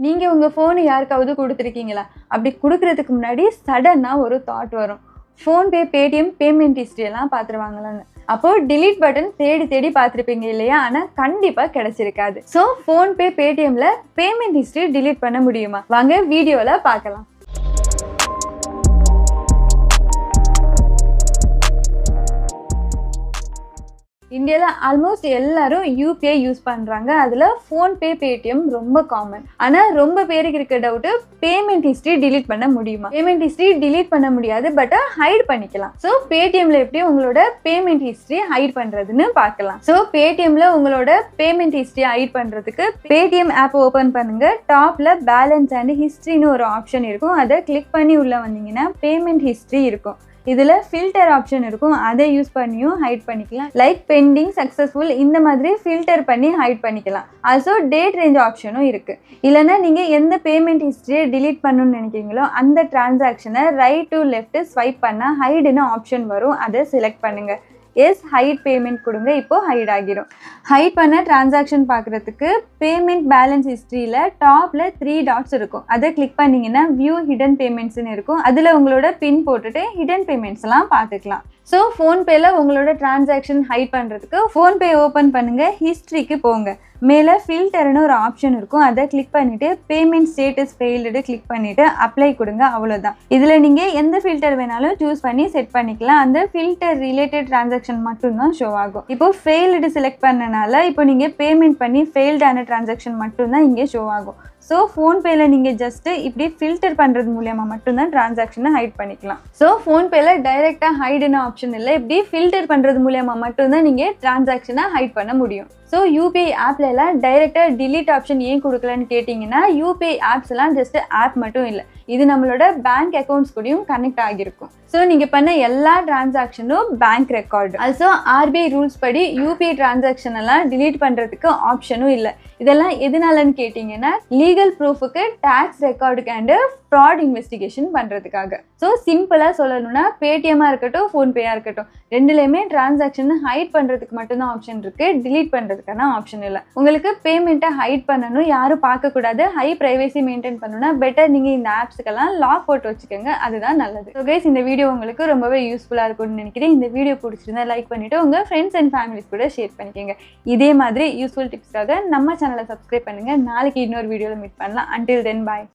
நீங்க உங்க ஃபோன் யாருக்காவது குடுத்துருக்கீங்களா? அப்படி குடுக்குறதுக்கு முன்னாடி சடனா ஒரு தாட் வரும். ஃபோன்பே, பேடிஎம் பேமெண்ட் ஹிஸ்டரி எல்லாம் பார்த்துருவாங்களான்னு. அப்போ டிலீட் பட்டன் தேடி தேடி பார்த்துருப்பீங்க இல்லையா? ஆனா கண்டிப்பா கிடைச்சிருக்காது. ஸோ ஃபோன்பே, பேடிஎம்ல பேமெண்ட் ஹிஸ்டரி டிலீட் பண்ண முடியுமா? வாங்க வீடியோல பார்க்கலாம். இந்தியால ஆல்மோஸ்ட் எல்லாரும் யூபிஐ யூஸ் பண்றாங்க. அதுல ஃபோன்பே, பேடிஎம் ரொம்ப காமன். ஆனா ரொம்ப பேருக்கு இருக்க டவுட், பேமெண்ட் ஹிஸ்டரி டிலீட் பண்ண முடியுமா? பேமெண்ட் ஹிஸ்டரி டிலீட் பண்ண முடியாது, பட் ஹைட் பண்ணிக்கலாம். ஸோ பேடிஎம்ல எப்படி உங்களோட பேமெண்ட் ஹிஸ்டரி ஹைட் பண்றதுன்னு பார்க்கலாம். ஸோ பேடிஎம்ல உங்களோட பேமெண்ட் ஹிஸ்டரி ஹைட் பண்றதுக்கு பேடிஎம் ஆப் ஓபன் பண்ணுங்க. டாப்ல பேலன்ஸ் அண்ட் ஹிஸ்டரின்னு ஒரு ஆப்ஷன் இருக்கும். அதை கிளிக் பண்ணி உள்ள வந்தீங்கன்னா பேமெண்ட் ஹிஸ்டரி இருக்கும். இதுல ஃபில்டர் ஆப்ஷன் இருக்கும். அதை யூஸ் பண்ணியும் ஹைட் பண்ணிக்கலாம். லைக் பெண்டிங், சக்சஸ்ஃபுல் இந்த மாதிரி ஃபில்டர் பண்ணி ஹைட் பண்ணிக்கலாம். ஆல்சோ டேட் ரேஞ்ச் ஆப்ஷனும் இருக்கு. இல்லைன்னா நீங்க எந்த பேமெண்ட் ஹிஸ்டரியை டிலீட் பண்ணணும்னு நினைக்கிறீங்களோ அந்த டிரான்சாக்ஷனை ரைட் டு லெஃப்ட் ஸ்வைப் பண்ணா ஹைடுன்னு ஆப்ஷன் வரும். அதை செலக்ட் பண்ணுங்க. எஸ், ஹைட் பேமெண்ட் கொடுங்க. இப்போ ஹைட் ஆகிரும். ஹைட் பண்ண டிரான்சாக்ஷன் பார்க்குறதுக்கு பேமெண்ட் பேலன்ஸ் ஹிஸ்ட்ரியில் டாப்பில் 3 டாட்ஸ் இருக்கும். அதை கிளிக் பண்ணிங்கன்னா வியூ ஹிடன் பேமெண்ட்ஸ்னு இருக்கும். அதில் உங்களோட பின் போட்டுட்டு ஹிடன் பேமெண்ட்ஸ்லாம் பார்த்துக்கலாம். ஸோ ஃபோன்பேல உங்களோட டிரான்சாக்ஷன் ஹைட் பண்ணுறதுக்கு ஃபோன்பே ஓப்பன் பண்ணுங்கள். ஹிஸ்ட்ரிக்கு போங்க. மேலே ஃபில்டர்னு ஒரு ஆப்ஷன் இருக்கும். அதை கிளிக் பண்ணிவிட்டு பேமெண்ட் ஸ்டேட்டஸ் ஃபெயில்டு கிளிக் பண்ணிவிட்டு அப்ளை கொடுங்க. அவ்வளோதான். இதில் நீங்கள் எந்த ஃபில்டர் வேணாலும் சூஸ் பண்ணி செட் பண்ணிக்கலாம். அந்த ஃபில்டர் ரிலேட்டட் டிரான்சாக்ஷன் மட்டும்தான் ஷோ ஆகும். இப்போ ஃபெயில்டு செலக்ட் பண்ணனால இப்போ நீங்கள் பேமெண்ட் பண்ணி ஃபெயில்டான டிரான்சாக்ஷன் மட்டும்தான் இங்கே ஷோ ஆகும். ஸோ ஃபோன்பேல நீங்கள் ஜஸ்ட்டு இப்படி ஃபில்டர் பண்ணுறது மூலியமாக மட்டும்தான் டிரான்சாக்ஷனை ஹைட் பண்ணிக்கலாம். ஸோ ஃபோன்பேல டைரெக்டாக ஹைடுன்னு ஆப்ஷன் இல்லை. இப்படி ஃபில்டர் பண்ணுறது மூலியமாக மட்டும்தான் நீங்கள் டிரான்சாக்ஷனை ஹைட் பண்ண முடியும். ஸோ யூபிஐ ஆப்ல எல்லாம் டைரெக்டாக டிலீட் ஆப்ஷன் ஏன் கொடுக்கலன்னு கேட்டிங்கன்னா, யூபிஐ ஆப்ஸ் எல்லாம் ஜஸ்ட் ஆப் மட்டும் இல்லை, இது நம்மளோட பேங்க் அக்கௌண்ட்ஸ் கூடயும் கனெக்ட் ஆகிருக்கும். ஸோ நீங்கள் பண்ண எல்லா டிரான்சாக்ஷனும் bank record. Also RBI rules படி யூபிஐ டிரான்சாக்ஷன் எல்லாம் டிலீட் பண்ணுறதுக்கு ஆப்ஷனும் இல்லை. இதெல்லாம் எதனாலன்னு கேட்டிங்கன்னா, லீகல் ப்ரூஃபுக்கு, டேக்ஸ் ரெக்கார்டுக்கு அண்டு ஃப்ராட் இன்வெஸ்டிகேஷன் பண்ணுறதுக்காக. ஸோ சிம்பிளாக சொல்லணும்னா, பேடிஎம்மாக இருக்கட்டும், ஃபோன்பேயாக இருக்கட்டும், ரெண்டுலேயுமே டிரான்சாக்ஷன் ஹைட் பண்ணுறதுக்கு மட்டும்தான் ஆப்ஷன் இருக்குது. டிலீட் பண்ணுறதுக்கான ஆப்ஷன் இல்லை. உங்களுக்கு பேமெண்ட்டை ஹைட் பண்ணணும், யாரும் பார்க்கக்கூடாது, ஹை ப்ரைவேசி மெயின்டைன் பண்ணணும்னா பெட்டர் நீங்கள் இந்த ஆப்ஸுக்கெல்லாம் லாக் போட்டு வச்சுக்கோங்க. அதுதான் நல்லது. ஸோ கைஸ், இந்த வீடியோ உங்களுக்கு ரொம்பவே யூஸ்ஃபுல்லாக இருக்கும்னு நினைக்கிறேன். இந்த வீடியோ பிடிச்சிருந்தா லைக் பண்ணிவிட்டு உங்கள் ஃப்ரெண்ட்ஸ் அண்ட் ஃபேமிலிஸ் கூட ஷேர் பண்ணிக்கோங்க. இதே மாதிரி யூஸ்ஃபுல் டிப்ஸ்க்காக நம்ம சேனலை சப்ஸ்கிரைப் பண்ணுங்கள். நாளைக்கு இன்னொரு வீடியோவில் மீட் பண்ணலாம். அன்டில் தென் பாய்.